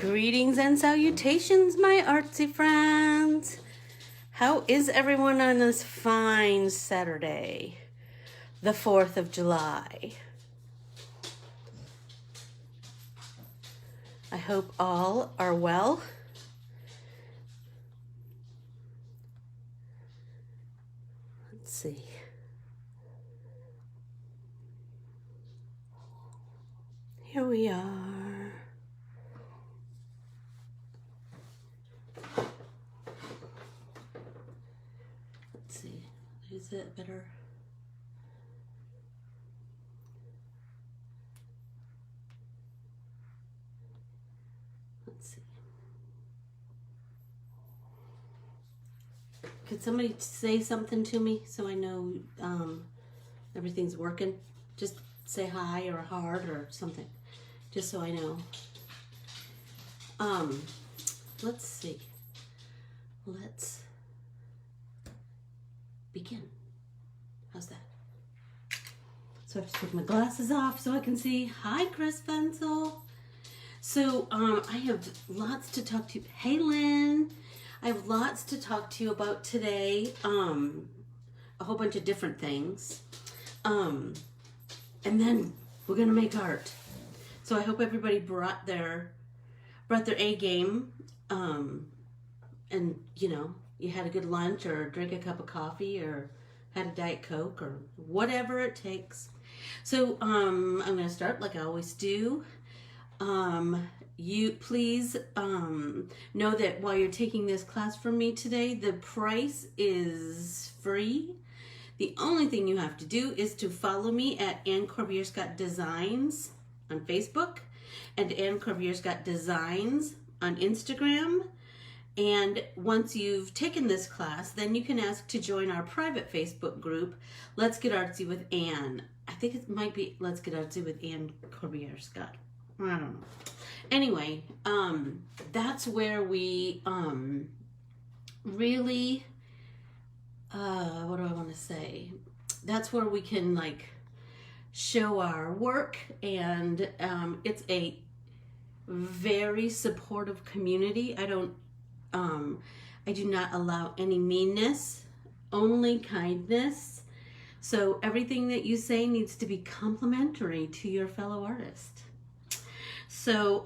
Greetings and salutations, my artsy friends. How is everyone on this fine Saturday, the 4th of July? I hope all are well. Let's see. Here we are. Let's see. Is it better? Let's see. Could somebody say something to me so I know everything's working? Just say hi or heart or something, just so I know. Let's see. Let's begin. How's that? So I have to take my glasses off so I can see. Hi, Chris Fensel. So I have lots to talk to you. Hey, Lynn. I have lots to talk to you about today. A whole bunch of different things. And then we're gonna make art. So I hope everybody brought their A game. And you know, you had a good lunch or drank a cup of coffee or had a Diet Coke or whatever it takes. So I'm gonna start like I always do. You please know that while you're taking this class from me today, the price is free. The only thing you have to do is to follow me at Corbiere-Scott Designs on Facebook and Corbiere-Scott Designs on Instagram. And once you've taken this class, then you can ask to join our private Facebook group, Let's Get Artsy with Ann. I think it might be Let's Get Artsy with Ann Corbiere-Scott. I don't know. Anyway, that's where we really, what do I want to say? That's where we can like show our work, and it's a very supportive community. I do not allow any meanness, only kindness. So everything that you say needs to be complimentary to your fellow artist. So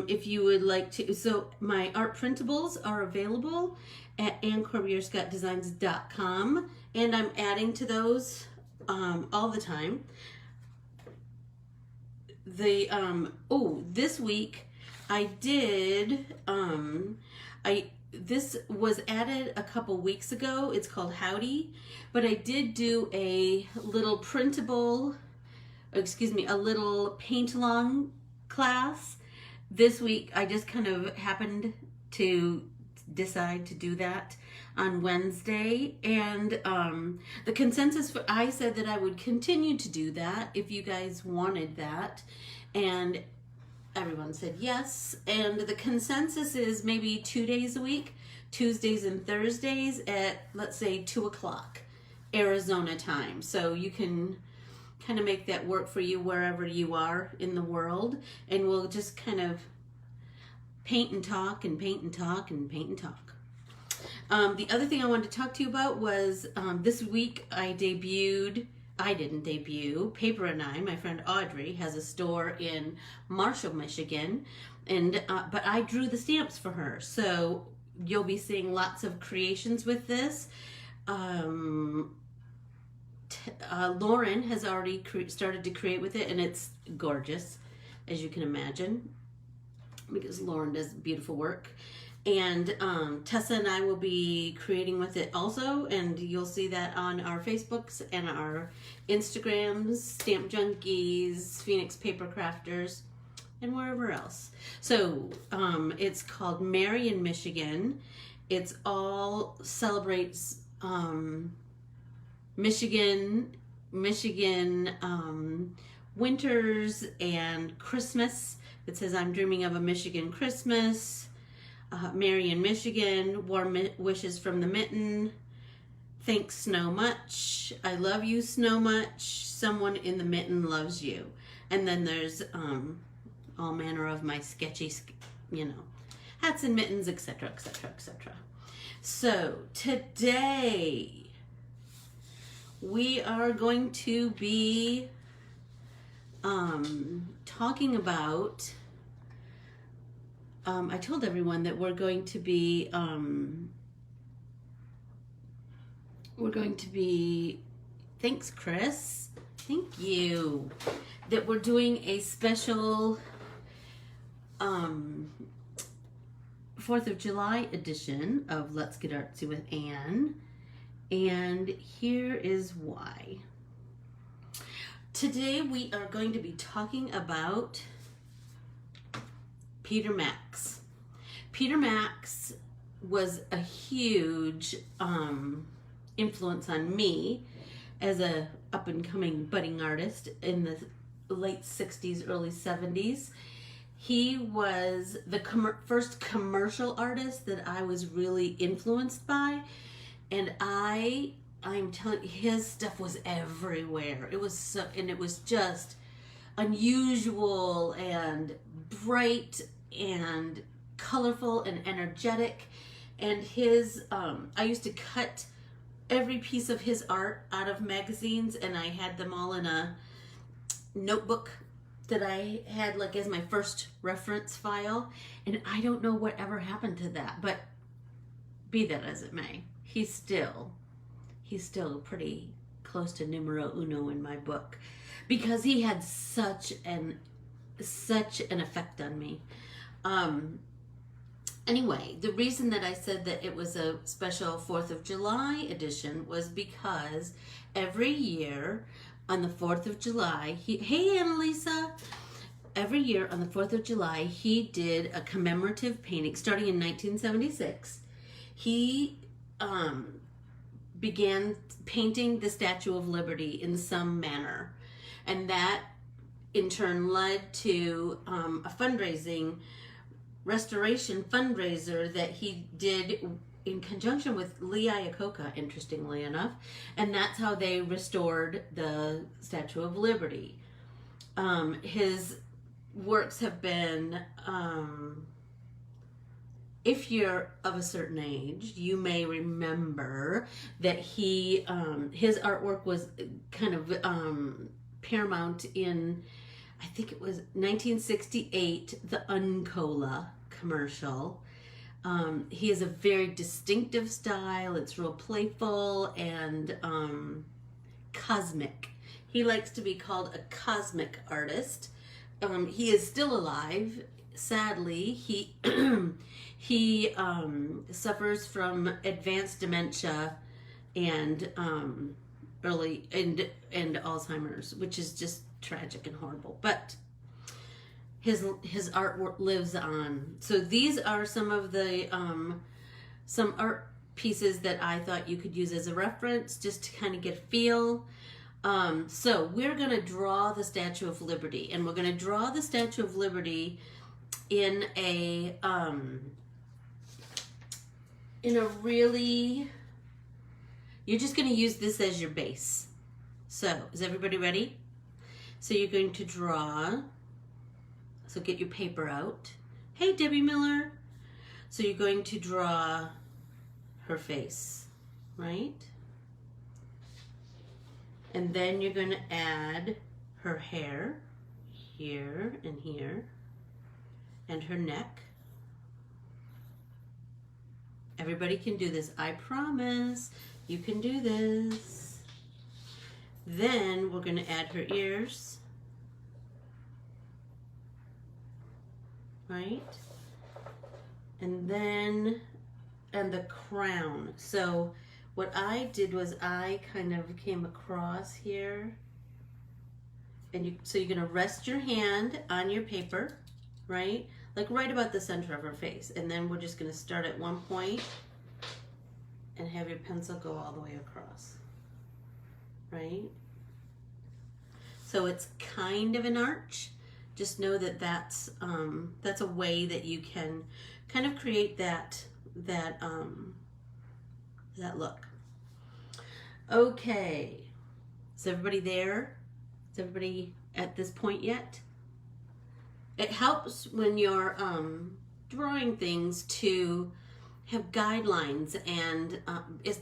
if you would like to, so my art printables are available at Corbiere-ScottDesigns.com, and I'm adding to those all the time. This week I did, this was added a couple weeks ago. It's called Howdy, but I did do a little printable, a little paint along class this week. I just kind of happened to decide to do that on Wednesday, and the consensus I said that I would continue to do that if you guys wanted that, and everyone said yes. And the consensus is maybe 2 days a week, Tuesdays and Thursdays at, let's say, 2 o'clock Arizona time. So you can kind of make that work for you wherever you are in the world, and we'll just kind of paint and talk and paint and talk and paint and talk. The other thing I wanted to talk to you about was this week I didn't debut. Paper and I, my friend Audrey, has a store in Marshall, Michigan, and but I drew the stamps for her. So you'll be seeing lots of creations with this. Lauren has already started to create with it, and it's gorgeous, as you can imagine, because Lauren does beautiful work. And Tessa and I will be creating with it also, and you'll see that on our Facebooks and our Instagrams, Stamp Junkies, Phoenix Paper Crafters, and wherever else. So it's called Marion, Michigan. It's all celebrates Michigan winters and Christmas. It says, I'm dreaming of a Michigan Christmas. Marion, Michigan, warm wishes from the mitten. Thanks, Snow Much. I love you, Snow Much. Someone in the mitten loves you. And then there's all manner of my sketchy you know, hats and mittens, etc., etc., etc. So today we are going to be talking about, I told everyone that we're going to be thanks Chris, thank you, that we're doing a special 4th of July edition of Let's Get Artsy with Anne, and here is why. Today we are going to be talking about Peter Max. Peter Max was a huge influence on me as a up-and-coming budding artist in the late 60s, early 70s. He was the first commercial artist that I was really influenced by, and I'm telling you, his stuff was everywhere. It was so, and it was just unusual and bright and colorful and energetic. And his, I used to cut every piece of his art out of magazines, and I had them all in a notebook that I had like as my first reference file. And I don't know whatever happened to that, but be that as it may, he's still pretty close to numero uno in my book, because he had such an effect on me. Anyway, the reason that I said that it was a special 4th of July edition was because every year on the 4th of July, hey Annalisa, every year on the 4th of July, he did a commemorative painting starting in 1976. He began painting the Statue of Liberty in some manner, and that in turn led to a restoration fundraiser that he did in conjunction with Lee Iacocca, interestingly enough, and that's how they restored the Statue of Liberty. His works have been, if you're of a certain age, you may remember that his artwork was kind of paramount in, I think it was 1968, the Uncola commercial. He has a very distinctive style. It's real playful and cosmic. He likes to be called a cosmic artist. He is still alive. Sadly, he he suffers from advanced dementia and early and Alzheimer's, which is just tragic and horrible. But his artwork lives on. So these are some of the some art pieces that I thought you could use as a reference, just to kind of get a feel. So we're going to draw the Statue of Liberty, and we're going to draw the Statue of Liberty in a really, you're just going to use this as your base. So is everybody ready? So you're going to draw, so get your paper out. Hey, Debbie Miller. So you're going to draw her face, right? And then you're going to add her hair here and here, and her neck. Everybody can do this. I promise you can do this. Then we're going to add her ears, right? And then, and the crown. So what I did was I kind of came across here, and so you're going to rest your hand on your paper, right? Like right about the center of her face. And then we're just going to start at one point and have your pencil go all the way across, right? So it's kind of an arch. Just know that that's a way that you can kind of create that look. Okay, is everybody there? Is everybody at this point yet? It helps when you're drawing things to have guidelines, and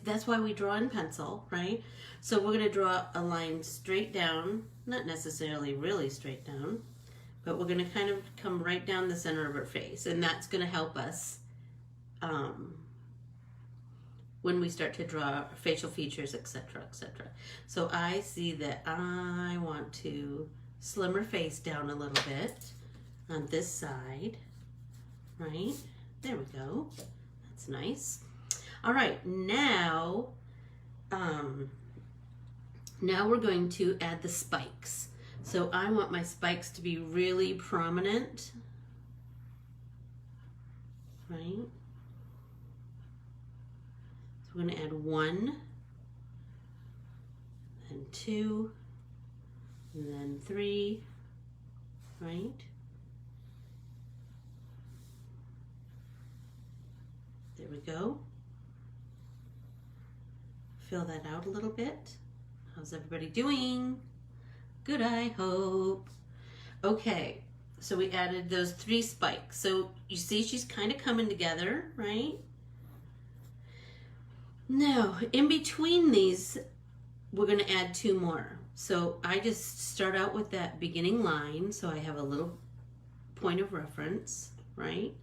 that's why we draw in pencil, right? So we're going to draw a line straight down, not necessarily really straight down, but we're going to kind of come right down the center of her face, and that's going to help us when we start to draw facial features, etc., etc. So I see that I want to slim her face down a little bit on this side, right? There we go. That's nice. All right, now we're going to add the spikes. So I want my spikes to be really prominent, right? So we're going to add 1, then 2, and then 3, right? There we go. Fill that out a little bit. How's everybody doing? Good, I hope. Okay, so we added those 3 spikes. So you see she's kind of coming together, right? Now, in between these, we're going to add 2 more. So I just start out with that beginning line, so I have a little point of reference, right?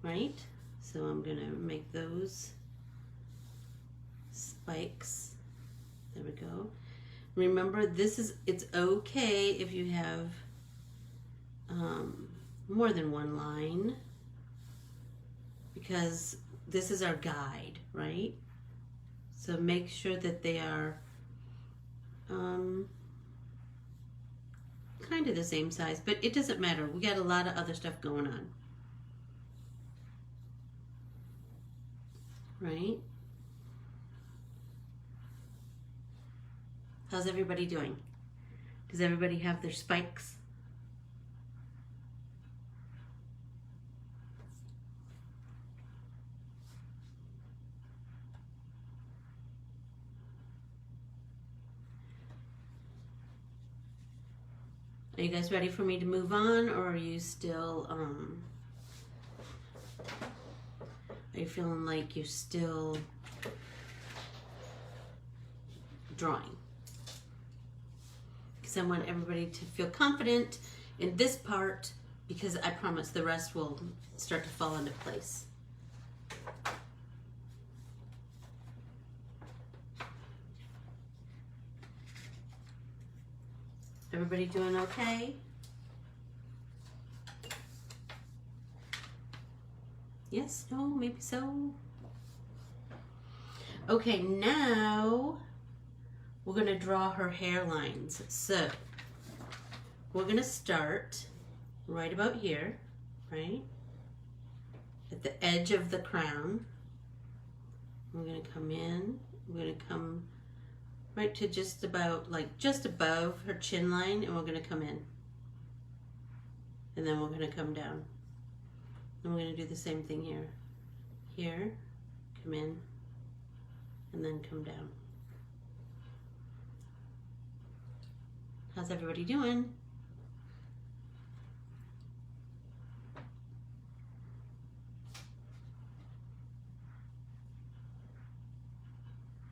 Right? So I'm going to make those spikes. There we go. Remember, it's okay if you have more than one line, because this is our guide, right? So make sure that they are kind of the same size, but it doesn't matter. We got a lot of other stuff going on. Right? How's everybody doing? Does everybody have their spikes? Are you guys ready for me to move on, or are you still are you feeling like you're still drawing? Because I want everybody to feel confident in this part, because I promise the rest will start to fall into place. Everybody doing okay? Yes, no, maybe so. Okay, now we're going to draw her hairlines. So we're going to start right about here, right? At the edge of the crown. We're going to come in. We're going to come right to just about, like just above her chin line, and we're going to come in. And then we're going to come down. And we're going to do the same thing here. Here, come in, and then come down. How's everybody doing?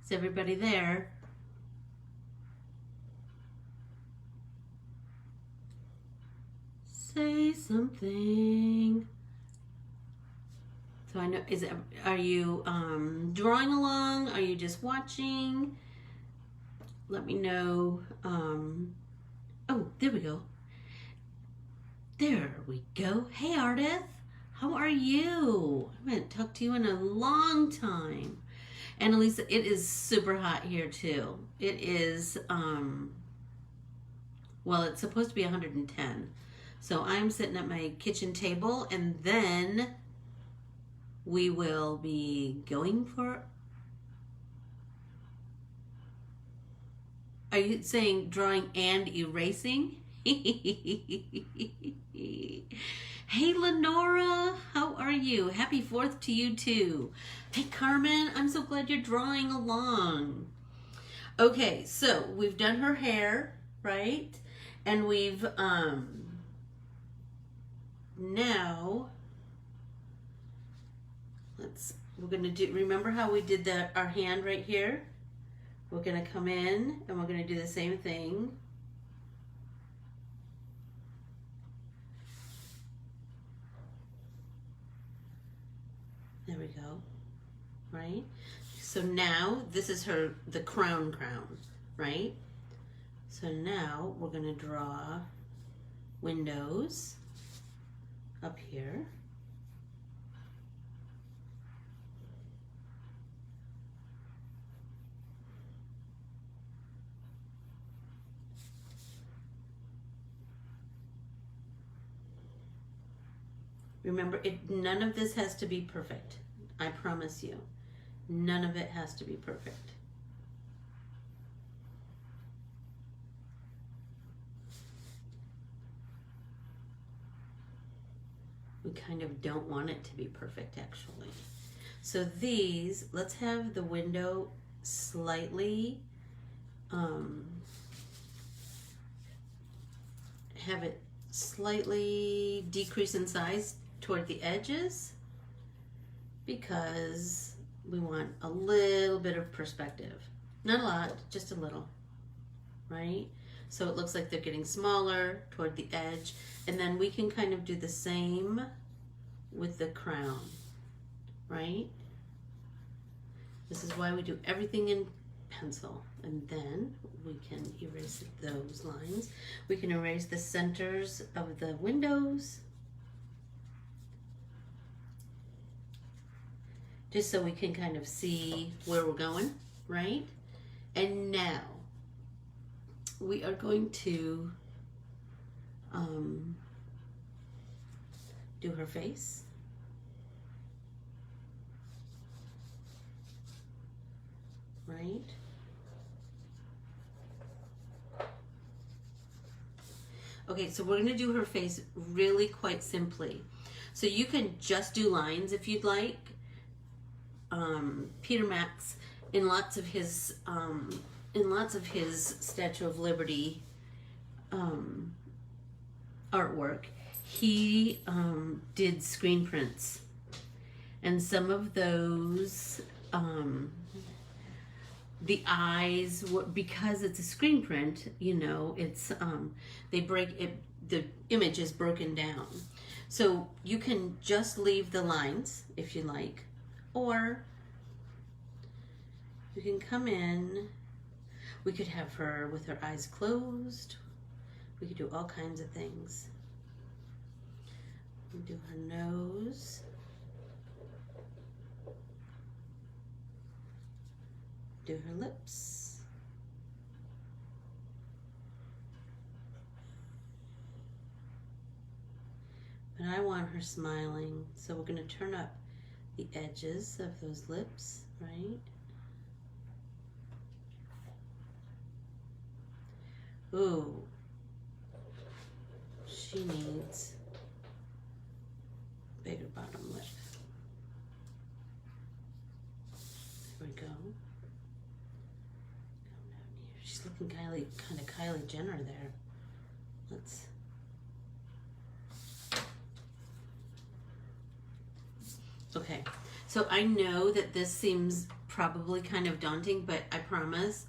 Is everybody there? Say something. So I know, are you drawing along? Are you just watching? Let me know. Oh, there we go. There we go. Hey, Ardith. How are you? I haven't talked to you in a long time. And Elisa, it is super hot here too. It is, well, it's supposed to be 110. So I'm sitting at my kitchen table, and then we will be going for... Are you saying drawing and erasing? Hey, Lenora, how are you? Happy 4th to you too. Hey, Carmen, I'm so glad you're drawing along. Okay, so we've done her hair, right? And we've now we're gonna do, remember how we did our hand right here? We're gonna come in and we're gonna do the same thing. There we go, right? So now this is the crown, right? So now we're gonna draw windows up here. Remember, none of this has to be perfect. I promise you. None of it has to be perfect. We kind of don't want it to be perfect, actually. So these, let's have the window slightly, have it slightly decrease in size toward the edges, because we want a little bit of perspective. Not a lot, just a little, right? So it looks like they're getting smaller toward the edge, and then we can kind of do the same with the crown, right? This is why we do everything in pencil, and then we can erase those lines. We can erase the centers of the windows, just so we can kind of see where we're going, right? And now we are going to do her face. Right? Okay, so we're going to do her face really quite simply. So you can just do lines if you'd like. Peter Max, in lots of his Statue of Liberty artwork, he did screen prints, and some of those the eyes, because it's a screen print, you know, it's they break it, the image is broken down. So you can just leave the lines if you like, or you can come in. We could have her with her eyes closed. We could do all kinds of things. We do her nose. Do her lips. But I want her smiling, so we're going to turn up the edges of those lips, right? Ooh, she needs bigger bottom lip. There we go. She's looking kind of Kylie Jenner there. Let's. Okay, so I know that this seems probably kind of daunting, but I promise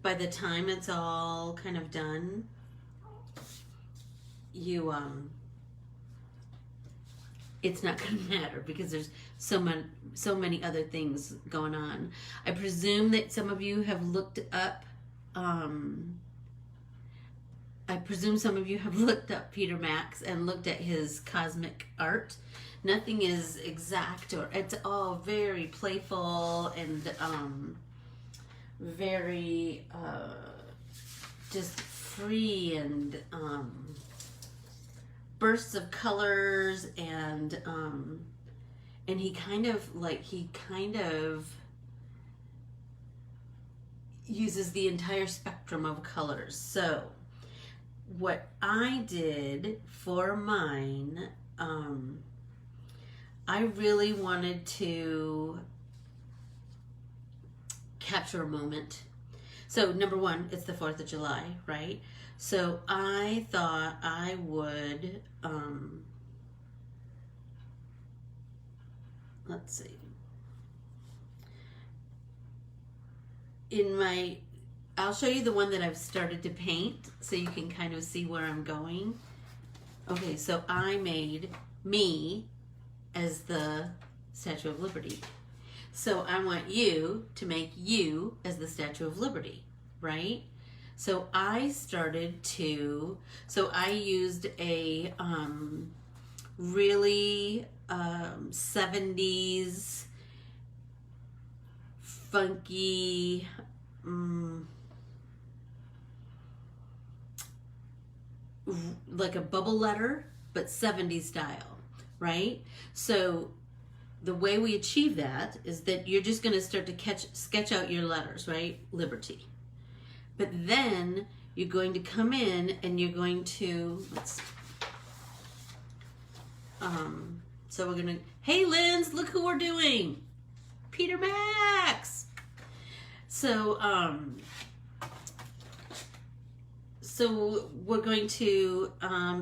by the time it's all kind of done, you it's not going to matter, because there's so many other things going on. I presume that some of you have looked up Peter Max and looked at his cosmic art. Nothing is exact, or it's all very playful and very just free, and bursts of colors, and he kind of uses the entire spectrum of colors. So what I did for mine, I really wanted to capture a moment. So number one, it's the 4th of July, right? So I thought I would, let's see. I'll show you the one that I've started to paint so you can kind of see where I'm going. Okay, so I made me as the Statue of Liberty. So I want you to make you as the Statue of Liberty, right? So I used a really 70s funky like a bubble letter, but 70s style, right? So the way we achieve that is that you're just going to start to sketch out your letters, right? Liberty. But then you're going to come in and you're going to, so we're going to, hey Linz, look who we're doing. Peter Max. So we're going to,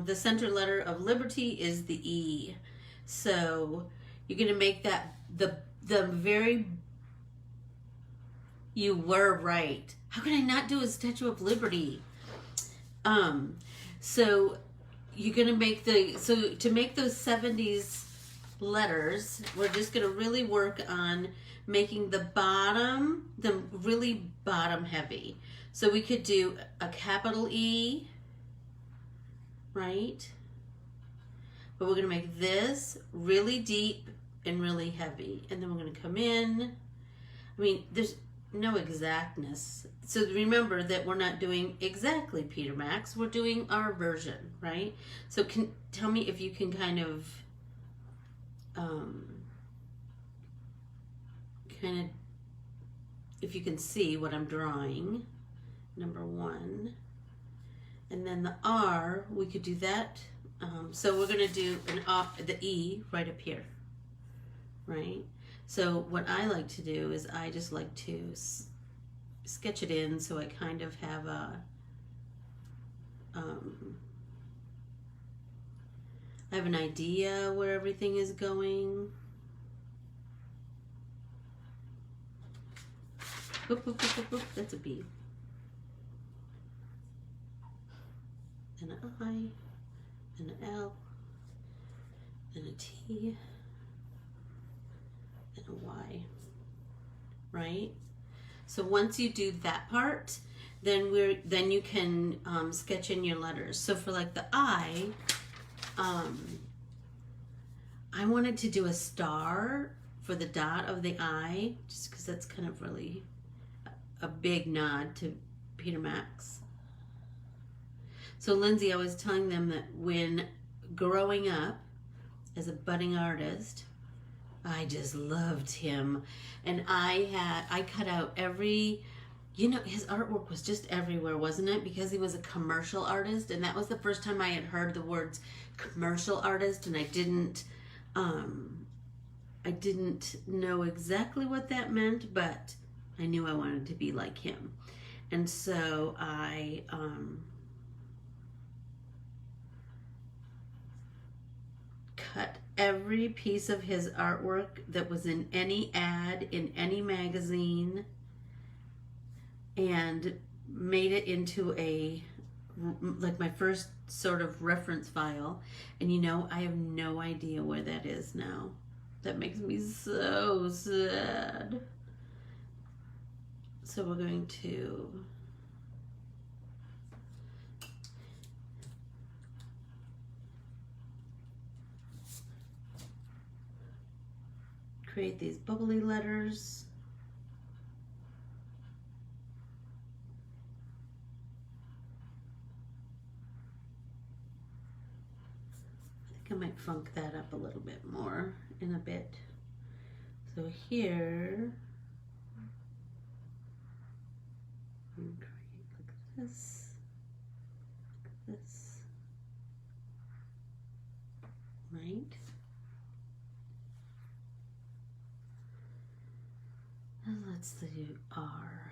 the center letter of liberty is the E. So you're going to make that the very, you were right. How can I not do a Statue of Liberty? So you're going to make to make those 70s letters, we're just going to really work on making the really bottom heavy. So we could do a capital E, right? But we're going to make this really deep and really heavy. And then we're going to come in. I mean, there's no exactness. So remember that we're not doing exactly Peter Max. We're doing our version, right? So tell me if you can kind of, if you can see what I'm drawing. Number one. And then the R, we could do that. So we're going to do the E right up here, right? So what I like to do is I just like to sketch it in so I kind of have a, I have an idea where everything is going. Boop, boop, boop, boop, boop. That's a B. And an I, and an L, and a T, and a Y, right? So once you do that part, then you can sketch in your letters. So for like the I wanted to do a star for the dot of the I, just because that's kind of really a big nod to Peter Max. So Lindsay, I was telling them that when growing up as a budding artist, I just loved him. And I cut out every, his artwork was just everywhere, wasn't it? Because he was a commercial artist. And that was the first time I had heard the words commercial artist. And I didn't know exactly what that meant, but I knew I wanted to be like him. And so I, cut every piece of his artwork that was in any ad, in any magazine, and made it into like my first sort of reference file. And I have no idea where that is now. That makes me so sad. So we're going to create these bubbly letters. I think I might funk that up a little bit more in a bit. So here, I'm create like this, right? And let's do R.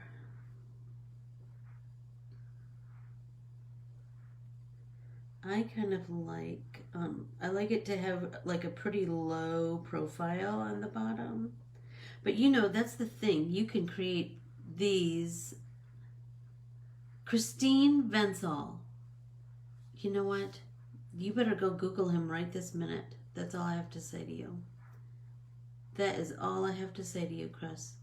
I kind of like, I like it to have like a pretty low profile on the bottom. But you know, that's the thing. You can create these. Christine Vensal. You know what? You better go Google him right this minute. That's all I have to say to you. That is all I have to say to you, Chris.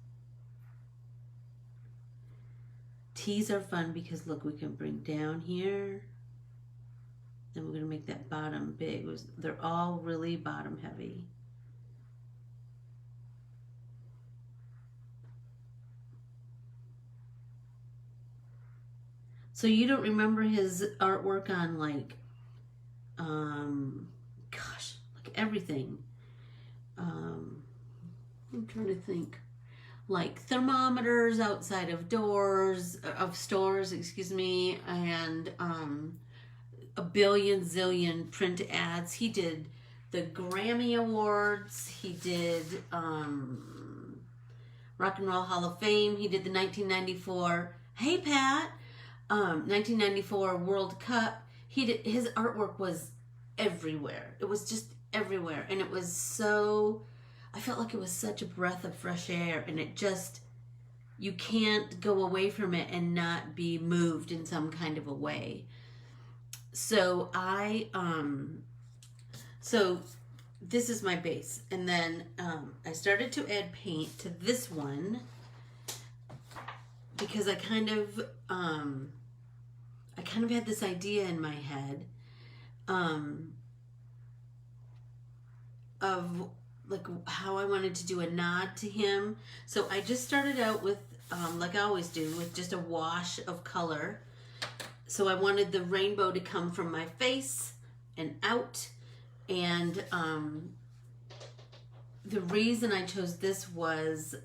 Tees are fun because look, we can bring down here. Then we're going to make that bottom big. They're all really bottom heavy. So you don't remember his artwork on like, gosh, like everything. I'm trying to think. Like thermometers outside of stores, excuse me, and a billion zillion print ads. He did the Grammy Awards. He did Rock and Roll Hall of Fame. He did the 1994, hey Pat, 1994 World Cup. His artwork was everywhere. It was just everywhere. And it was so, I felt like it was such a breath of fresh air, and it just, you can't go away from it and not be moved in some kind of a way. So so this is my base. And then I started to add paint to this one because I kind of had this idea in my head of like how I wanted to do a nod to him. So I just started out with, like I always do, with just a wash of color. So I wanted the rainbow to come from my face and out. And the reason I chose this was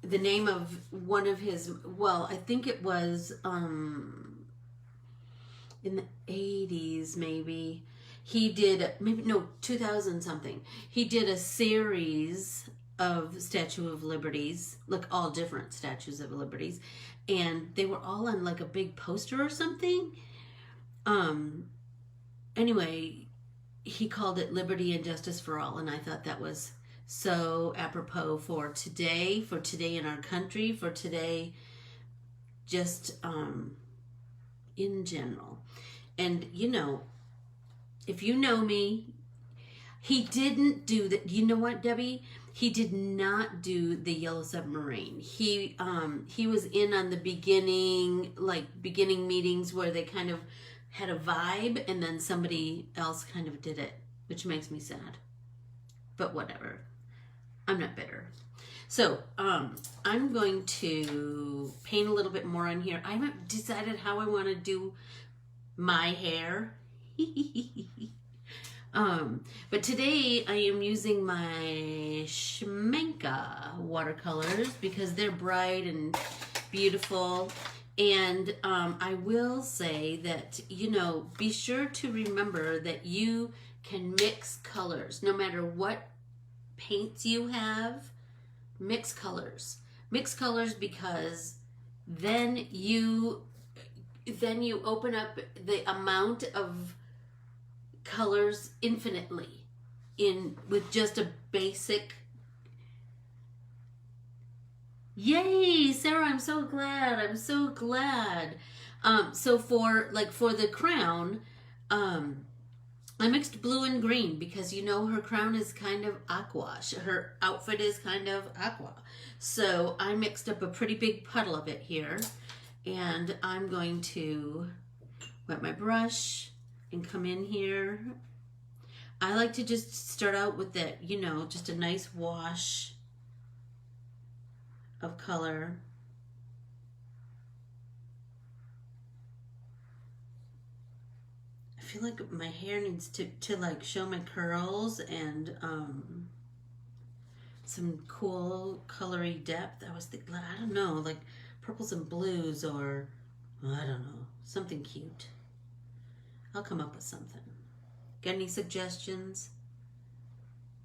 the name of one of his, well, I think it was in the 80s maybe. He did, maybe, no, 2000 something. He did a series of Statue of Liberties, like all different statues of Liberties. And they were all on like a big poster or something. Anyway, he called it Liberty and Justice for All. And I thought that was so apropos for today in our country, for today, just in general. And, you know, if you know me, he didn't do that. You know what, Debbie? He did not do the Yellow Submarine. He was in on the beginning meetings where they kind of had a vibe, and then somebody else kind of did it, which makes me sad. But whatever. I'm not bitter. So I'm going to paint a little bit more on here. I haven't decided how I want to do my hair. But today I am using my Schmenka watercolors because they're bright and beautiful. And I will say that, you know, be sure to remember that you can mix colors. No matter what paints you have, mix colors. Mix colors because then you open up the amount of colors infinitely with just a basic. Yay, Sarah, I'm so glad. So for the crown, I mixed blue and green because, you know, her crown is kind of aqua. Her outfit is kind of aqua. So I mixed up a pretty big puddle of it here, and I'm going to wet my brush and come in here. I like to just start out with that, you know, just a nice wash of color. I feel like my hair needs to like show my curls and some cool colory depth. I was thinking, I don't know, like purples and blues, or I don't know, something cute. I'll come up with something. Got any suggestions,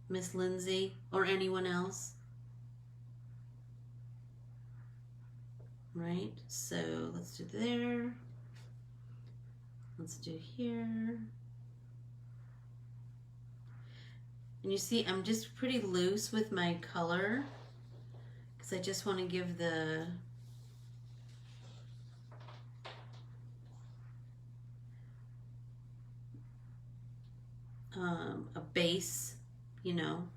Miss Lindsay, or anyone else? Right, so let's do there. Let's do here. And you see, I'm just pretty loose with my color because I just want to give the a base, you know.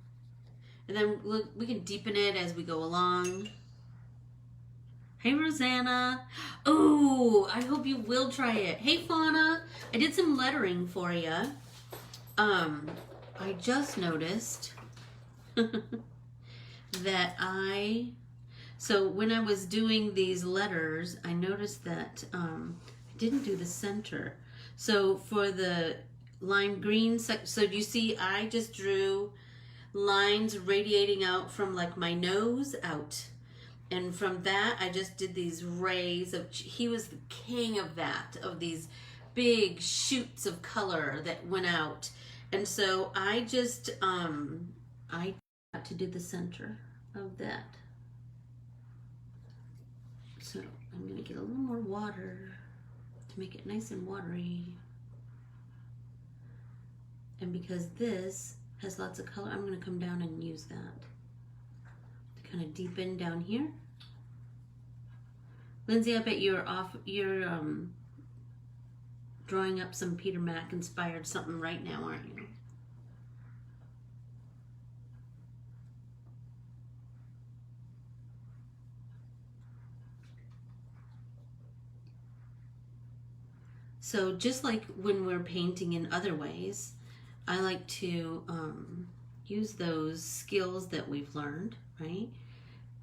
And then we can deepen it as we go along. Hey, Rosanna. Oh, I hope you will try it. Hey, Fauna. I did some lettering for you. I just noticed that so when I was doing these letters, I noticed that I didn't do the center. So for the lime green, so you see I just drew lines radiating out from like my nose out. And from that, I just did these rays of, he was the king of that, of these big shoots of color that went out. And so I just, I got to do the center of that. So I'm gonna get a little more water to make it nice and watery. And because this has lots of color, I'm gonna come down and use that to kind of deepen down here. Lindsay, I bet you're drawing up some Peter Mac inspired something right now, aren't you? So just like when we're painting in other ways, I like to use those skills that we've learned, right?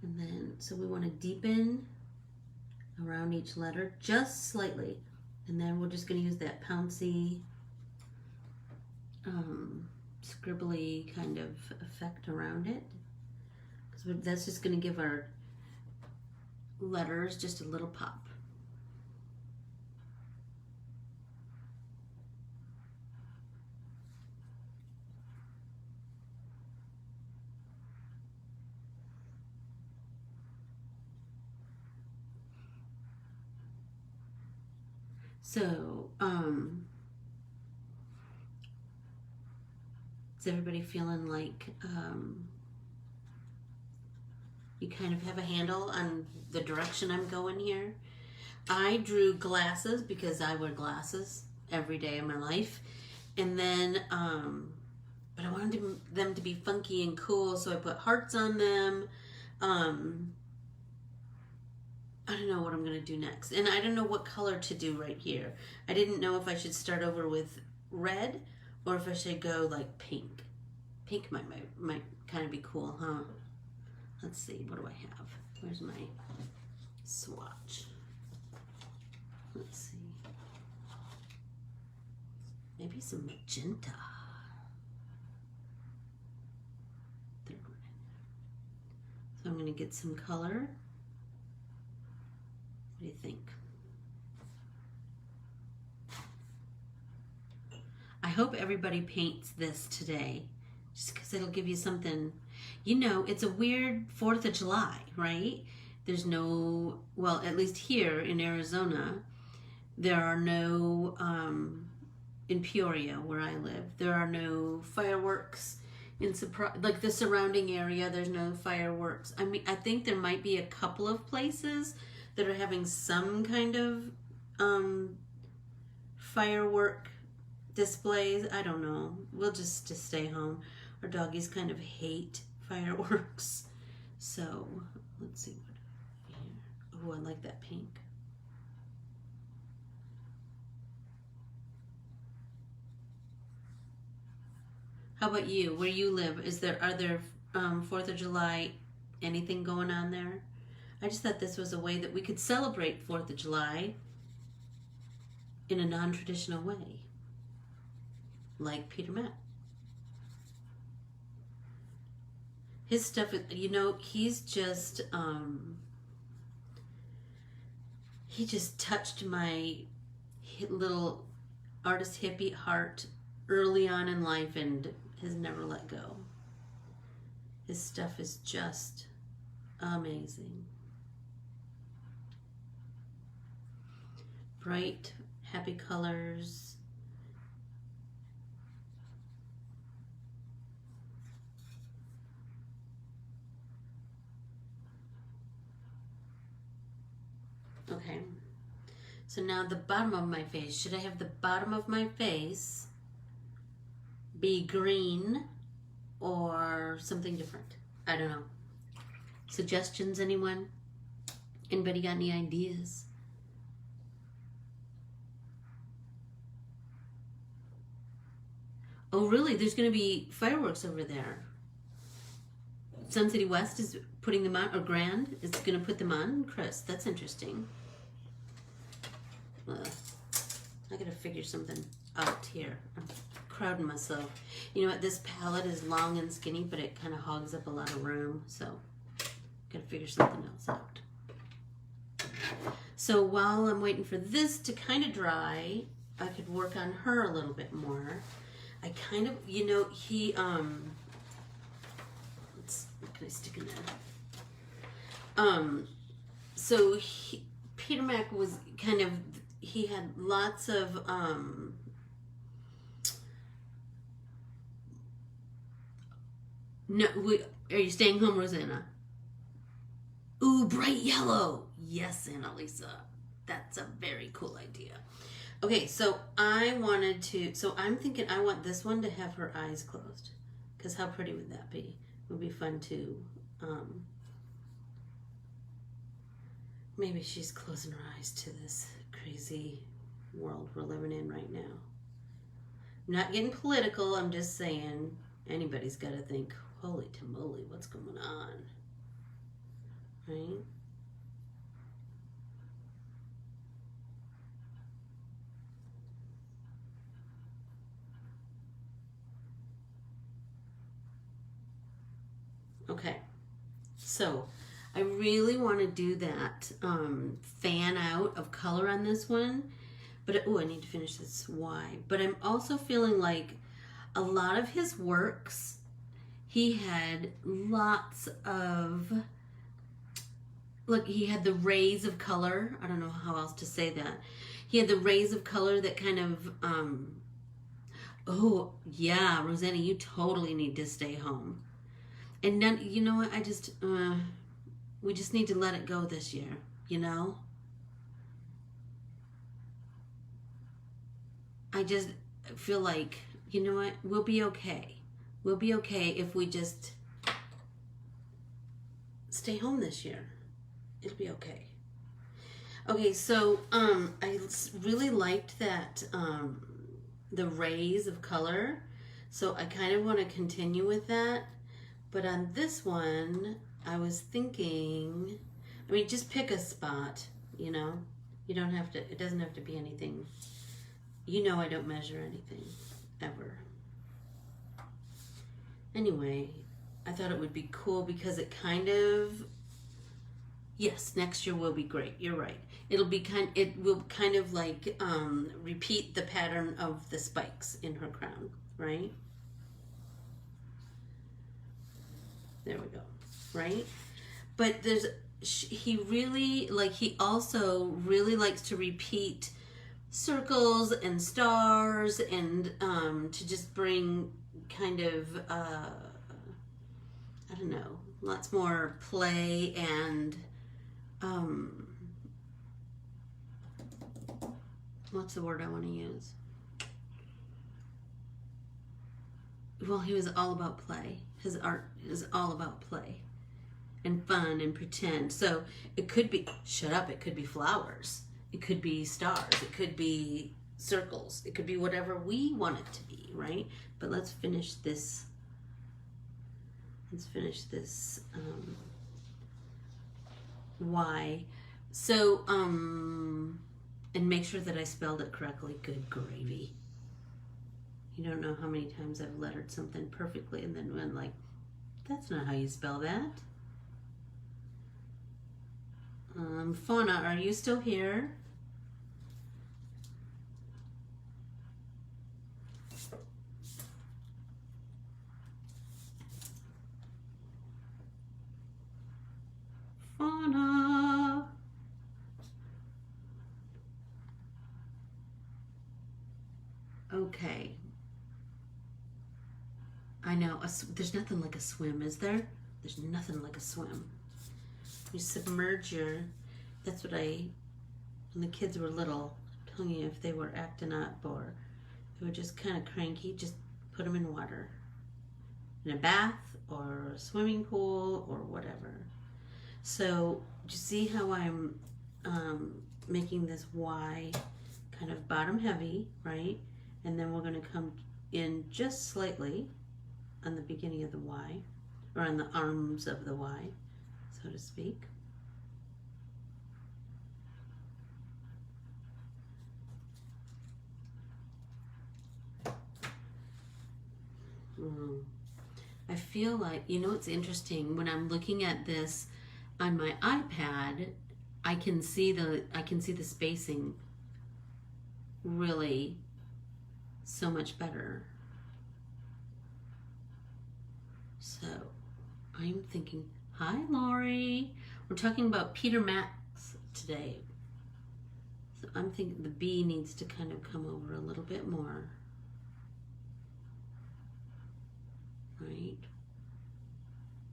And then, so we want to deepen around each letter just slightly. And then we're just going to use that pouncy, scribbly kind of effect around it. Because that's just going to give our letters just a little pop. So, is everybody feeling like you kind of have a handle on the direction I'm going here? I drew glasses because I wear glasses every day of my life. And then, but I wanted them to be funky and cool, so I put hearts on them. I don't know what I'm going to do next. And I don't know what color to do right here. I didn't know if I should start over with red or if I should go like pink. Pink might kind of be cool, huh? Let's see, what do I have? Where's my swatch? Let's see. Maybe some magenta. Third one. So I'm going to get some color. What do you think? I hope everybody paints this today, just because it'll give you something. You know, it's a weird 4th of July, right? There's no, well, at least here in Arizona, there are no, in Peoria, where I live, there are no fireworks. In like the surrounding area, there's no fireworks. I mean, I think there might be a couple of places that are having some kind of firework displays. I don't know. We'll just stay home. Our doggies kind of hate fireworks. So let's see what here. Oh, I like that pink. How about you? Where you live? Are there 4th of July, anything going on there? I just thought this was a way that we could celebrate 4th of July in a non-traditional way, like Peter Mac. His stuff, you know, he's just, he just touched my little artist hippie heart early on in life and has never let go. His stuff is just amazing. Bright, happy colors. Okay, so now the bottom of my face. Should I have the bottom of my face be green or something different? I don't know. Suggestions, anyone? Anybody got any ideas? Oh, really? There's going to be fireworks over there. Sun City West is putting them on, or Grand is going to put them on. Chris, that's interesting. I got to figure something out here. I'm crowding myself. You know what? This palette is long and skinny, but it kind of hogs up a lot of room. So, got to figure something else out. So while I'm waiting for this to kind of dry, I could work on her a little bit more. I kind of, you know, he, what can I stick in there? So Peter Mac was kind of, he had lots of, no, are you staying home, Rosanna? Ooh, bright yellow. Yes, Annalisa. That's a very cool idea. Okay, so I wanted to, so I'm thinking I want this one to have her eyes closed. Because how pretty would that be? It would be fun to, maybe she's closing her eyes to this crazy world we're living in right now. I'm not getting political, I'm just saying anybody's got to think, holy tamale, what's going on? Right? Okay, so I really want to do that fan out of color on this one, but oh, I need to finish this Y. But I'm also feeling like a lot of his works, he had lots of, look, he had the rays of color. I don't know how else to say that. He had the rays of color that kind of, oh yeah, Rosanna, you totally need to stay home. And none, you know what, I just, we just need to let it go this year, you know? I just feel like, you know what, we'll be okay. We'll be okay if we just stay home this year. It'll be okay. Okay, so I really liked that, the rays of color. So I kind of want to continue with that. But on this one, I was thinking, I mean, just pick a spot, you know? You don't have to, it doesn't have to be anything. You know I don't measure anything, ever. Anyway, I thought it would be cool because it kind of, yes, next year will be great. You're right. It will kind of like repeat the pattern of the spikes in her crown, right? There we go, right? But he really, like, he also really likes to repeat circles and stars and to just bring kind of, I don't know, lots more play and, what's the word I want to use? Well, he was all about play. His art is all about play and fun and pretend. So it could be, shut up, it could be flowers. It could be stars. It could be circles. It could be whatever we want it to be, right? But let's finish this. Let's finish this Y. So, and make sure that I spelled it correctly. Good gravy. You don't know how many times I've lettered something perfectly and then when like, that's not how you spell that. Fauna, are you still here? Fauna. Okay. I know, there's nothing like a swim, is there? There's nothing like a swim. You submerge your, that's what when the kids were little, I'm telling you, if they were acting up or they were just kind of cranky, just put them in water. In a bath or a swimming pool or whatever. So, you see how I'm making this Y kind of bottom heavy, right? And then we're going to come in just slightly on the beginning of the Y, or on the arms of the Y, so to speak. I feel like, you know, it's interesting when I'm looking at this on my iPad, I can see the spacing really so much better. So I'm thinking, hi Lori, we're talking about Peter Max today. So I'm thinking the B needs to kind of come over a little bit more. Right?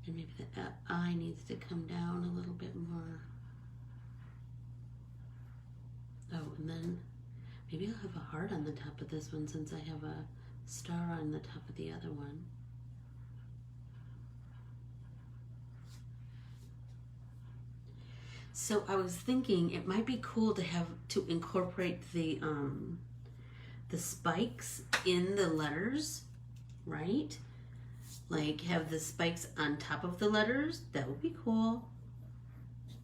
And maybe the I needs to come down a little bit more. Oh, and then maybe I'll have a heart on the top of this one since I have a star on the top of the other one. So I was thinking it might be cool to incorporate the spikes in the letters, right? Like have the spikes on top of the letters. That would be cool. I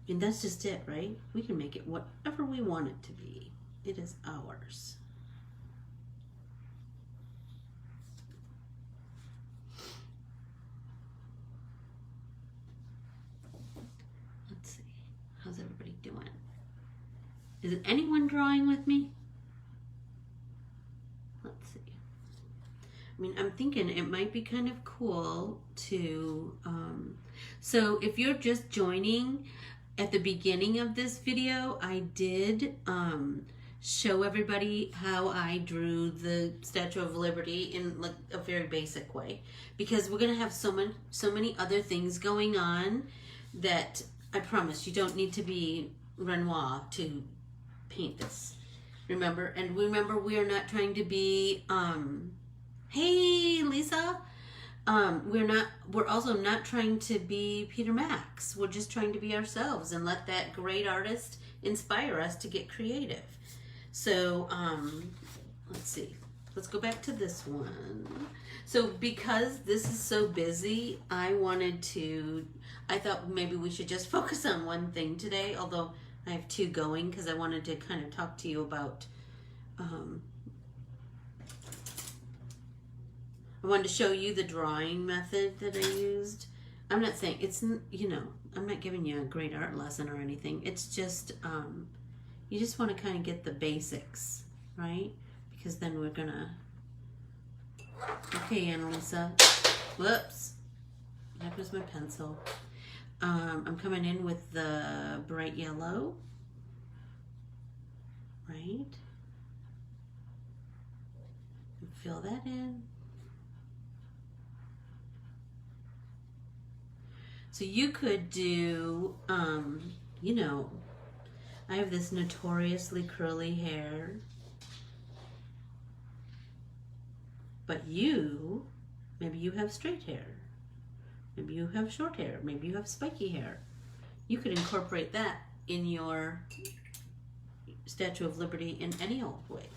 mean, that's just it, right? We can make it whatever we want it to be. It is ours. Let's see. How's everybody doing? Is anyone drawing with me? Let's see. I mean, I'm thinking it might be kind of cool to, so if you're just joining, at the beginning of this video, I did show everybody how I drew the Statue of Liberty in like a very basic way, because we're gonna have so many other things going on that I promise you don't need to be Renoir to paint this. Remember, and remember, we are not trying to be hey Lisa, we're also not trying to be Peter Max. We're just trying to be ourselves and let that great artist inspire us to get creative. So let's see, let's go back to this one. So because this is so busy, I thought maybe we should just focus on one thing today, although I have two going, because I wanted to kind of talk to you about I wanted to show you the drawing method that I used. I'm not saying it's, you know, I'm not giving you a great art lesson or anything. It's just, you just want to kind of get the basics, right? Because then we're gonna, okay, Annalisa, whoops, that was my pencil. I'm coming in with the bright yellow, right? Fill that in. So you could do, you know, I have this notoriously curly hair, but maybe you have straight hair, maybe you have short hair, maybe you have spiky hair. You could incorporate that in your Statue of Liberty in any old way.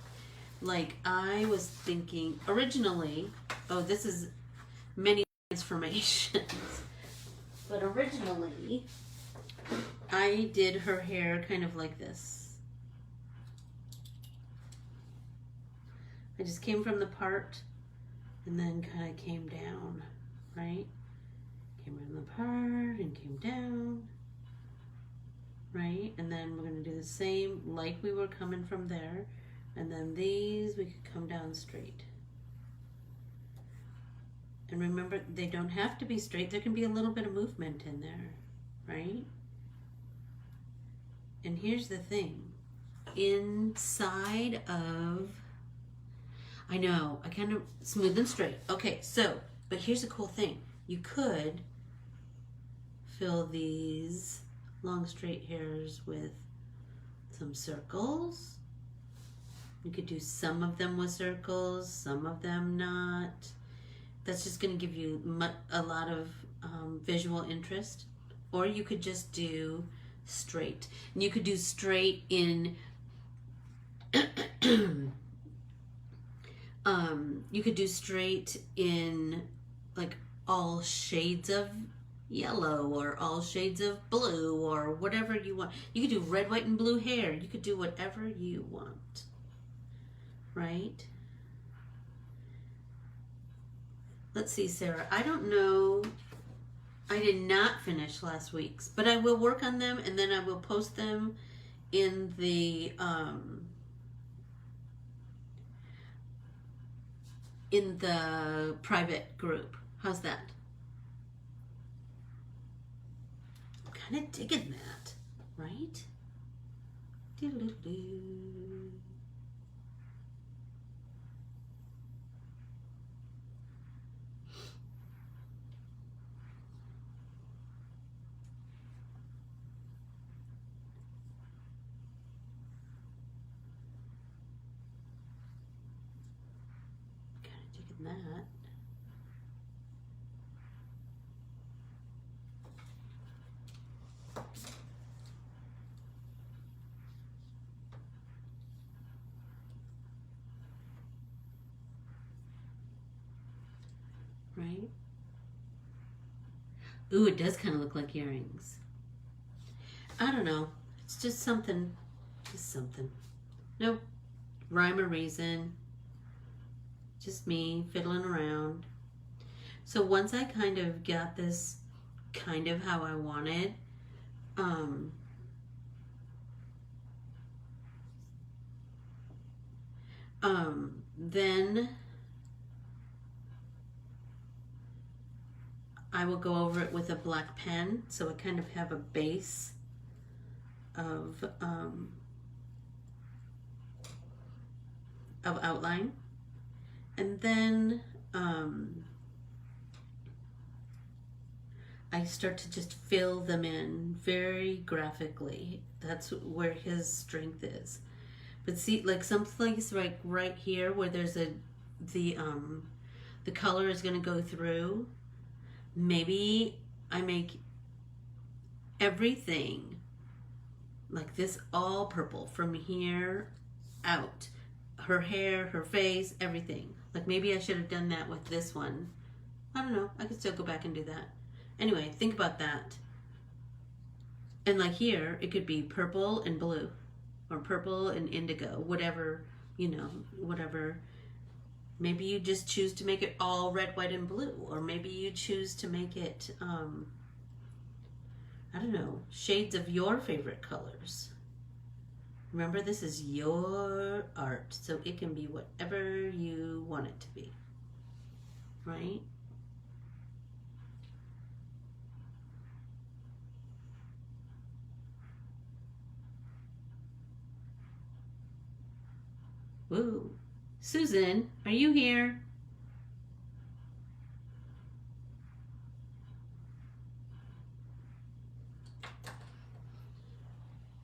Like I was thinking originally, oh, this is many transformations. But originally, I did her hair kind of like this. I just came from the part and then kind of came down, right? Came from the part and came down, right? And then we're going to do the same like we were coming from there. And then these, we could come down straight. And remember, they don't have to be straight. There can be a little bit of movement in there, right? And here's the thing. Inside of I know, I kind of smooth and straight. Okay, so, but here's a cool thing. You could fill these long straight hairs with some circles. You could do some of them with circles, some of them not. That's just going to give you a lot of visual interest. Or you could just do straight. And you could do straight in you could do straight in like all shades of yellow or all shades of blue or whatever you want. You could do red, white, and blue hair. You could do whatever you want, right? Let's see, Sarah. I don't know. I did not finish last week's, but I will work on them and then I will post them in the private group. How's that? I'm kind of digging that, right? Doo-doo-doo. That. Right? Ooh, it does kind of look like earrings. I don't know. It's just something. Just something. Nope. Rhyme or reason. Just me fiddling around. So once I kind of got this kind of how I wanted, then I will go over it with a black pen, so I kind of have a base of outline. And then I start to just fill them in very graphically. That's where his strength is. But see, like someplace like right here where there's the color is going to go through. Maybe I make everything like this all purple from here out. Her hair, her face, everything. Like maybe I should have done that with this one. I don't know. I could still go back and do that. Anyway, think about that. And like here, it could be purple and blue. Or purple and indigo. Whatever, you know, whatever. Maybe you just choose to make it all red, white, and blue. Or maybe you choose to make it, I don't know, shades of your favorite colors. Remember, this is your art, so it can be whatever you want it to be, right? Woo. Susan, are you here?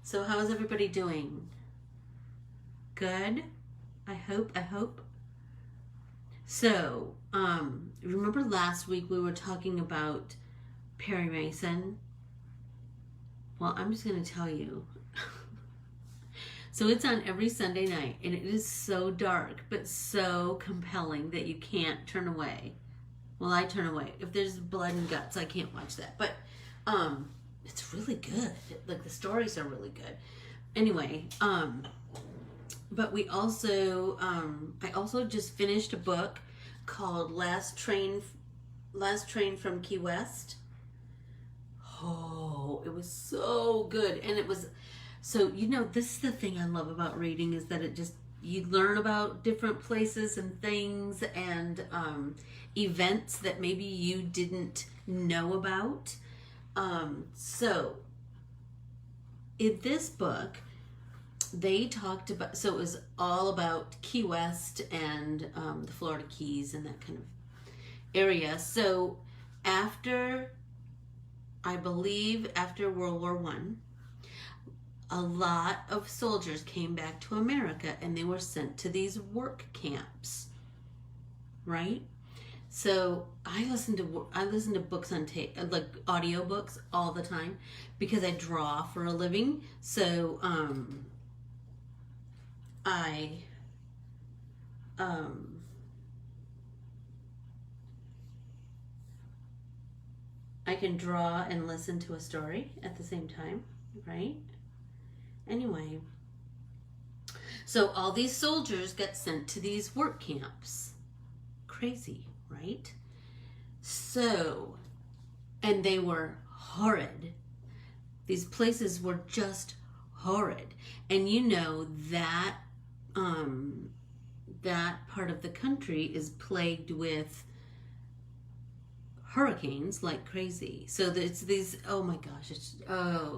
So how is everybody doing? Good? I hope. So, remember last week we were talking about Perry Mason? Well, I'm just going to tell you. So it's on every Sunday night, and it is so dark, but so compelling that you can't turn away. Well, I turn away. If there's blood and guts, I can't watch that. But, it's really good. Like, the stories are really good. Anyway, but we also, I also just finished a book called Last Train from Key West. Oh, it was so good. And it was, so, you know, this is the thing I love about reading is that it just, you learn about different places and things and events that maybe you didn't know about. So, in this book, they talked about, so it was all about Key West and the Florida Keys and that kind of area. So after, I believe after World War One, a lot of soldiers came back to America and they were sent to these work camps, right? So I listen to books on tape, like audio books all the time, because I draw for a living. So I can draw and listen to a story at the same time, right? Anyway, so all these soldiers got sent to these work camps. Crazy, right? So, and they were horrid. These places were just horrid. And you know that that part of the country is plagued with hurricanes like crazy. So it's these, oh my gosh,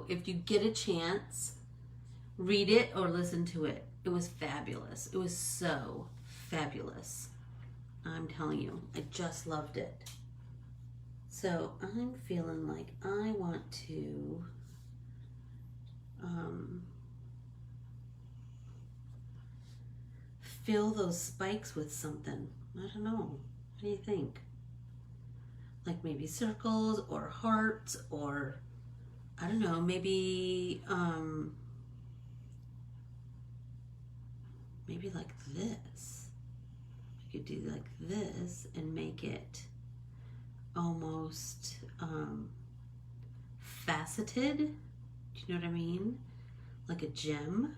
if you get a chance, read it or listen to it. It was fabulous. It was so fabulous. I'm telling you, I just loved it. So I'm feeling like I want to fill those spikes with something. I don't know. What do you think? Like maybe circles or hearts, or I don't know, maybe like this. You could do like this and make it almost faceted. Do you know what I mean? Like a gem,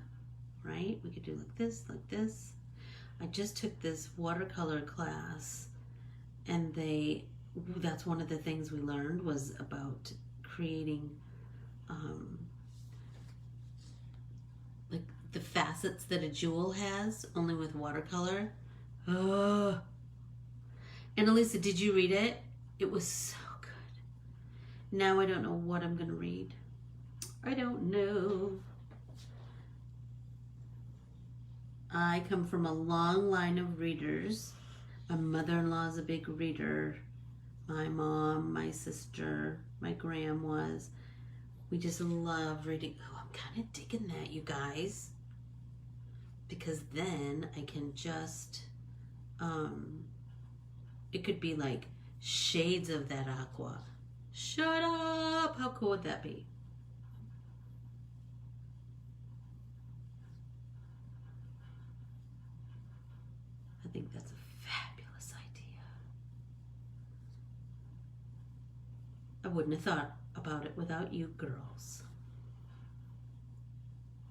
right? We could do like this, like this. I just took this watercolor class, and that's one of the things we learned was about creating like the facets that a jewel has, only with watercolor. And Elisa, did you read it? It was so good. Now I don't know what I'm gonna read. I don't know. I come from a long line of readers. My mother-in-law is a big reader. My mom, my sister, my gram was. We just love reading. Oh, I'm kind of digging that, you guys. Because then I can just, it could be like shades of that aqua. Shut up! How cool would that be? I think that's a fabulous idea. I wouldn't have thought about it without you girls.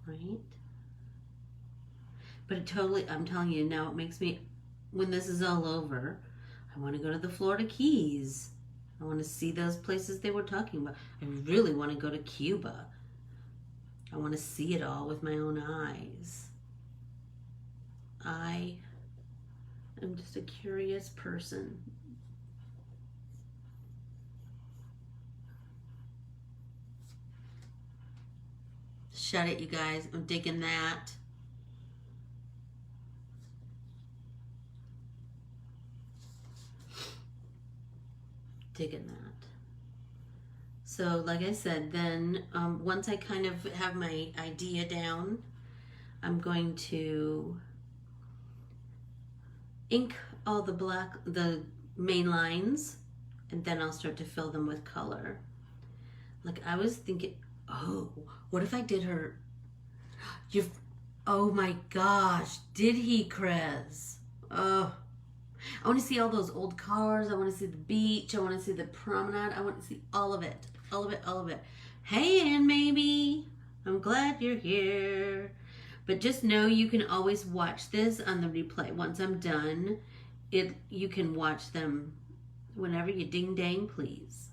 Right? But it totally, I'm telling you now, it makes me, when this is all over, I want to go to the Florida Keys. I want to see those places they were talking about. I really want to go to Cuba. I want to see it all with my own eyes. I am just a curious person. Shut it, you guys. I'm digging that. Digging that. So like I said, then once I kind of have my idea down, I'm going to ink all the main lines, and then I'll start to fill them with color. Like I was thinking, oh, what if I did her, oh my gosh, did he, Chris? Oh, I want to see all those old cars. I want to see the beach. I want to see the promenade. I want to see all of it. All of it. All of it. Hey, Ann, maybe. I'm glad you're here. But just know you can always watch this on the replay. Once I'm done, you can watch them whenever you ding dang please.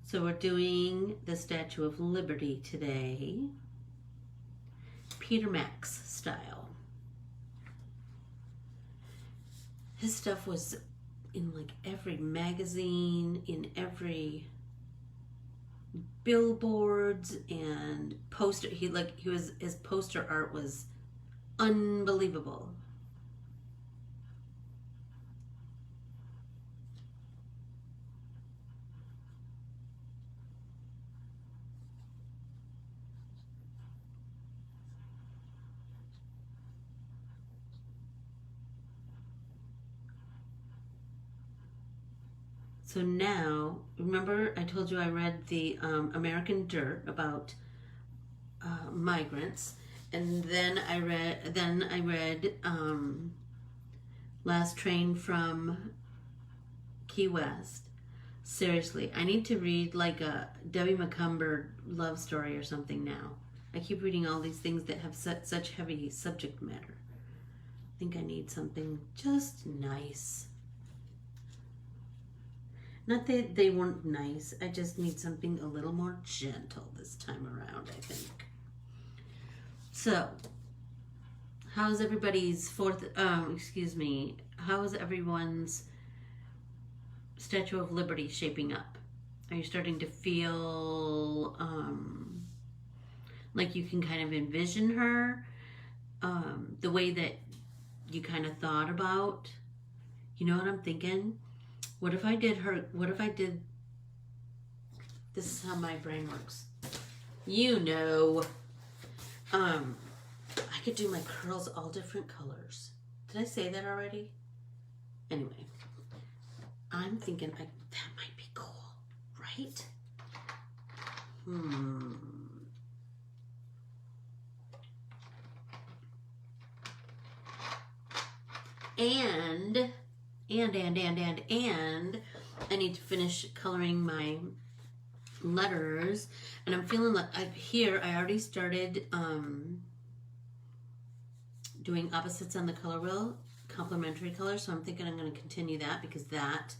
So we're doing the Statue of Liberty today. Peter Max style. His stuff was in like every magazine, in every billboards and poster. His poster art was unbelievable. So now, remember I told you I read the American Dirt about migrants, and then I read Last Train from Key West. Seriously, I need to read like a Debbie McCumber love story or something now. I keep reading all these things that have such heavy subject matter. I think I need something just nice. Not that they weren't nice. I just need something a little more gentle this time around, I think. So, how's everybody's how is everyone's Statue of Liberty shaping up? Are you starting to feel like you can kind of envision her the way that you kind of thought about? You know what I'm thinking? What if I did, this is how my brain works. You know, I could do my curls all different colors. Did I say that already? Anyway, I'm thinking that might be cool, right? And I need to finish coloring my letters, and I'm feeling like I already started doing opposites on the color wheel, complementary colors, so I'm thinking I'm going to continue that because that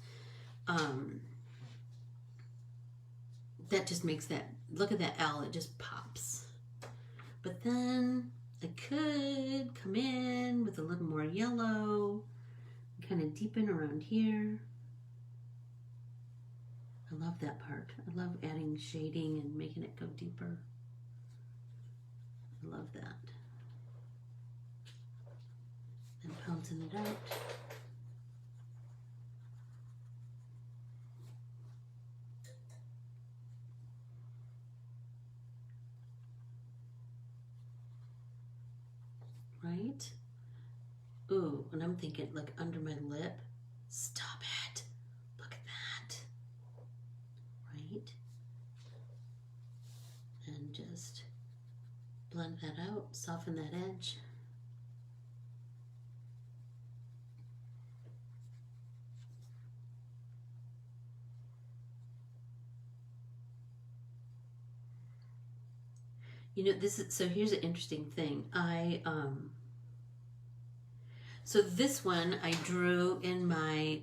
just makes that, look at that L, it just pops. But then I could come in with a little more yellow, kind of deepen around here. I love that part. I love adding shading and making it go deeper. I love that. And pouncing it out. Right? Ooh, and I'm thinking like under my lip. Stop it. Look at that. Right? And just blend that out, soften that edge. You know, so here's an interesting thing. So this one I drew in my,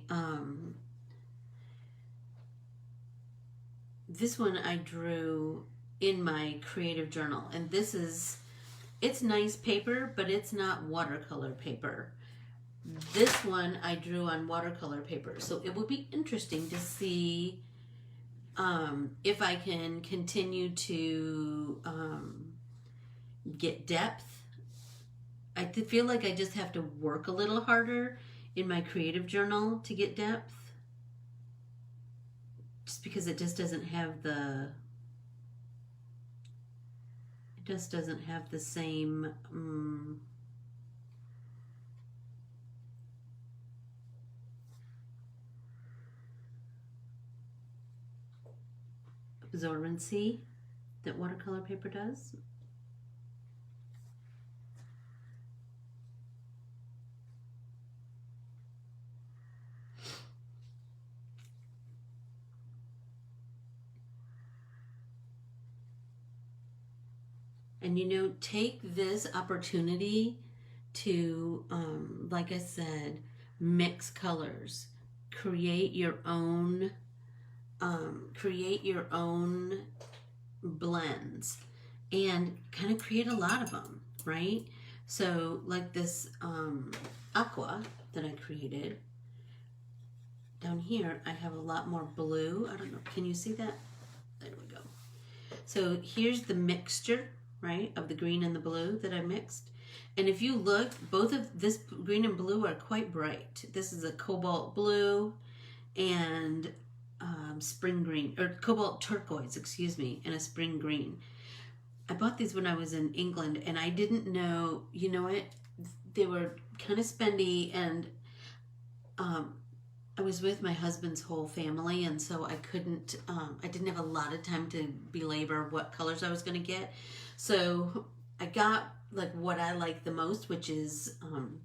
creative journal. And it's nice paper, but it's not watercolor paper. This one I drew on watercolor paper. So it would be interesting to see if I can continue to get depth. I feel like I just have to work a little harder in my creative journal to get depth. Just because it just doesn't have the same absorbency that watercolor paper does. And you know, take this opportunity to, like I said, mix colors, create your own blends, and kind of create a lot of them, right? So like this aqua that I created, down here I have a lot more blue. I don't know, can you see that? There we go. So here's the mixture, right, of the green and the blue that I mixed. And if you look, both of this green and blue are quite bright. This is a cobalt blue and spring green, or cobalt turquoise, excuse me, and a spring green. I bought these when I was in England, and I didn't know, you know what, they were kind of spendy, and I was with my husband's whole family, and so I couldn't, I didn't have a lot of time to belabor what colors I was going to get. So I got like what I like the most, which is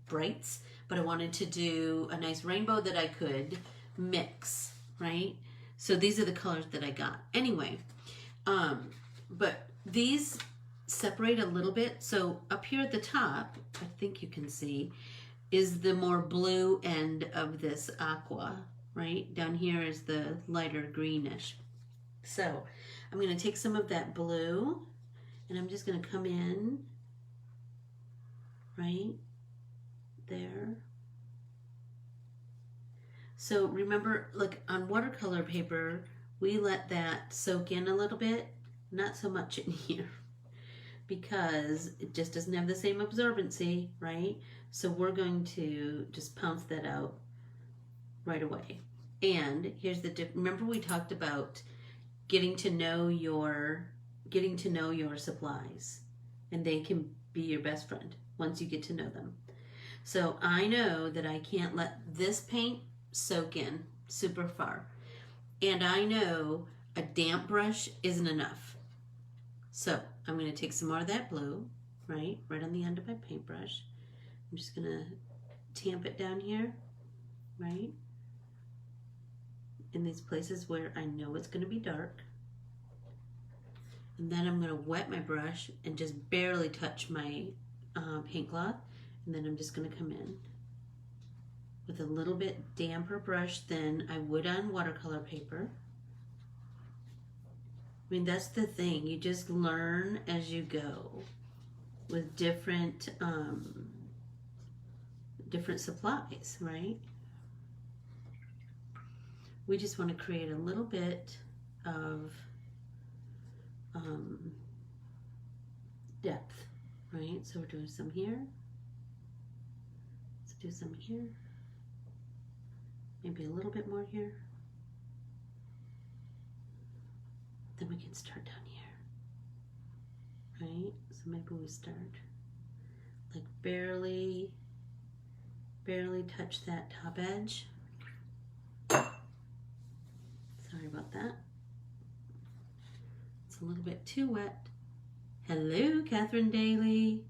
brights, but I wanted to do a nice rainbow that I could mix, right? So these are the colors that I got. Anyway, but these separate a little bit. So up here at the top, I think you can see, is the more blue end of this aqua, right? Down here is the lighter greenish. So I'm going to take some of that blue and I'm just going to come in right there. So remember, like on watercolor paper, we let that soak in a little bit, not so much in here, because it just doesn't have the same absorbency, right? So we're going to just pounce that out right away. And here's the remember we talked about getting to know your supplies, and they can be your best friend once you get to know them. So I know that I can't let this paint soak in super far, and I know a damp brush isn't enough. So I'm going to take some more of that blue, right on the end of my paintbrush. I'm just going to tamp it down here, right, in these places where I know it's going to be dark. And then I'm going to wet my brush and just barely touch my paint cloth, and then I'm just going to come in with a little bit damper brush than I would on watercolor paper. I mean, that's the thing. You just learn as you go with different supplies, right? We just want to create a little bit of depth, right? So we're doing some here. Let's do some here. Maybe a little bit more here. Then we can start down here, right? So maybe we start like barely touch that top edge. Sorry about that. It's a little bit too wet. Hello, Catherine Daly.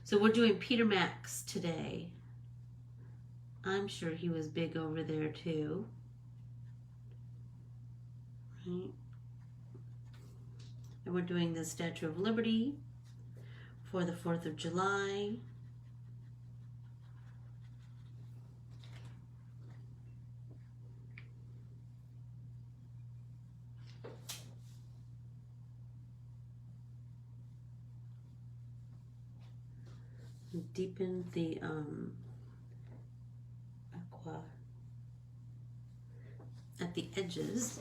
So we're doing Peter Max today. I'm sure he was big over there too. Right? And we're doing the Statue of Liberty for the 4th of July. Deepen the aqua at the edges.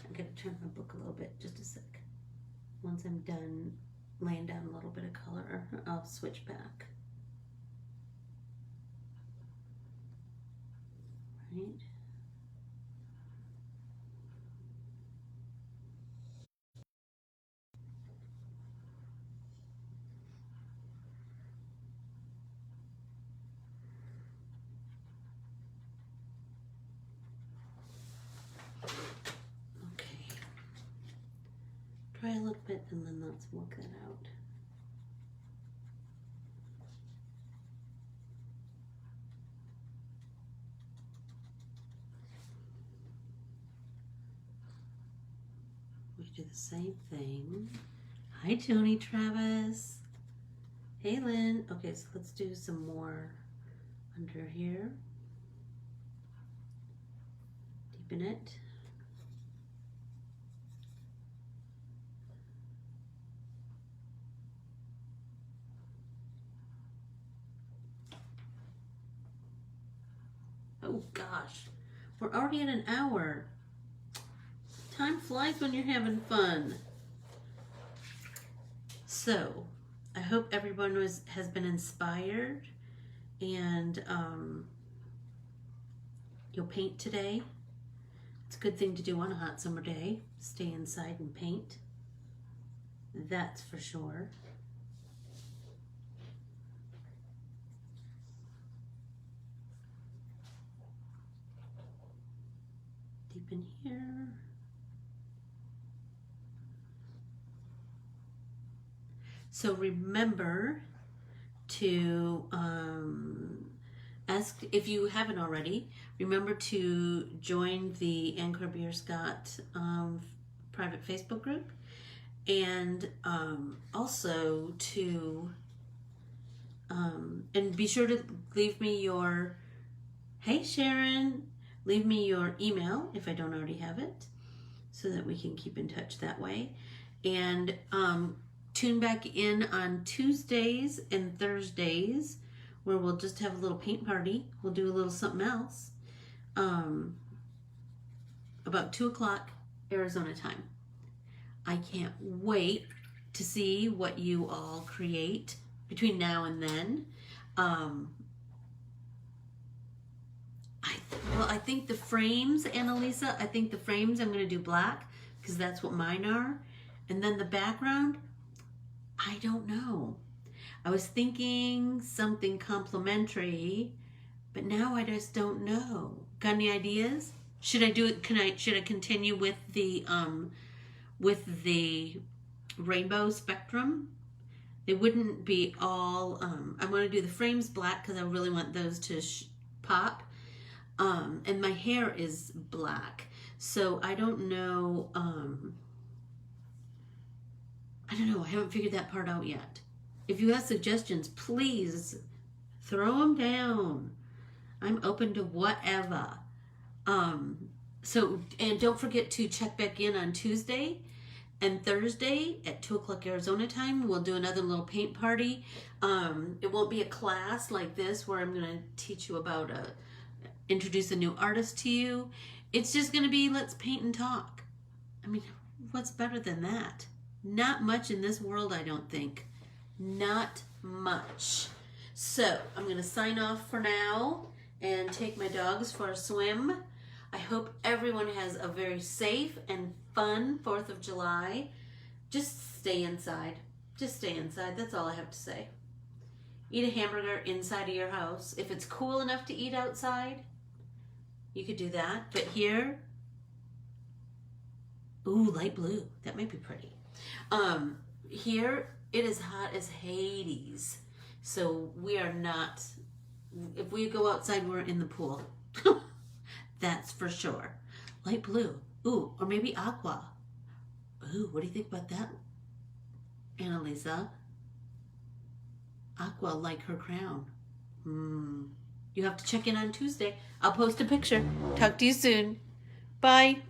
I'm going to turn my book a little bit, just a sec. Once I'm done laying down a little bit of color, I'll switch back. Right? Try a little bit and then let's work that out. We do the same thing. Hi, Tony Travis. Hey, Lynn. Okay, so let's do some more under here. Deepen it. Oh gosh, we're already at an hour. Time flies when you're having fun. So, I hope everyone has been inspired, and you'll paint today. It's a good thing to do on a hot summer day. Stay inside and paint. That's for sure. Deep in here. So remember to ask, if you haven't already, remember to join the Corbiere-Scott private Facebook group, and also to and be sure to leave me your, hey Sharon, leave me your email if I don't already have it, so that we can keep in touch that way. And tune back in on Tuesdays and Thursdays, where we'll just have a little paint party. We'll do a little something else about 2 o'clock Arizona time. I can't wait to see what you all create between now and then. I think the frames, Annalisa, I think the frames I'm going to do black, because that's what mine are. And then the background, I don't know. I was thinking something complimentary, but now I just don't know. Got any ideas? Should I do it? Should I continue with the rainbow spectrum? They wouldn't be all. I'm going to do the frames black because I really want those to pop. And my hair is black, so I don't know. I don't know. I haven't figured that part out yet. If you have suggestions, please throw them down. I'm open to whatever. And don't forget to check back in on Tuesday and Thursday at 2 o'clock Arizona time. We'll do another little paint party. It won't be a class like this where I'm going to teach you about introduce a new artist to you. It's just going to be, let's paint and talk. I mean, what's better than that? Not much in this world, I don't think. Not much. So I'm going to sign off for now and take my dogs for a swim. I hope everyone has a very safe and fun 4th of July. Just stay inside. Just stay inside. That's all I have to say. Eat a hamburger inside of your house. If it's cool enough to eat outside, you could do that. But here, ooh, light blue. That might be pretty. Here it is hot as Hades. So we are not, if we go outside, we're in the pool. That's for sure. Light blue. Ooh, or maybe aqua. Ooh, what do you think about that, Annalisa? Aqua like her crown. You have to check in on Tuesday. I'll post a picture. Talk to you soon. Bye.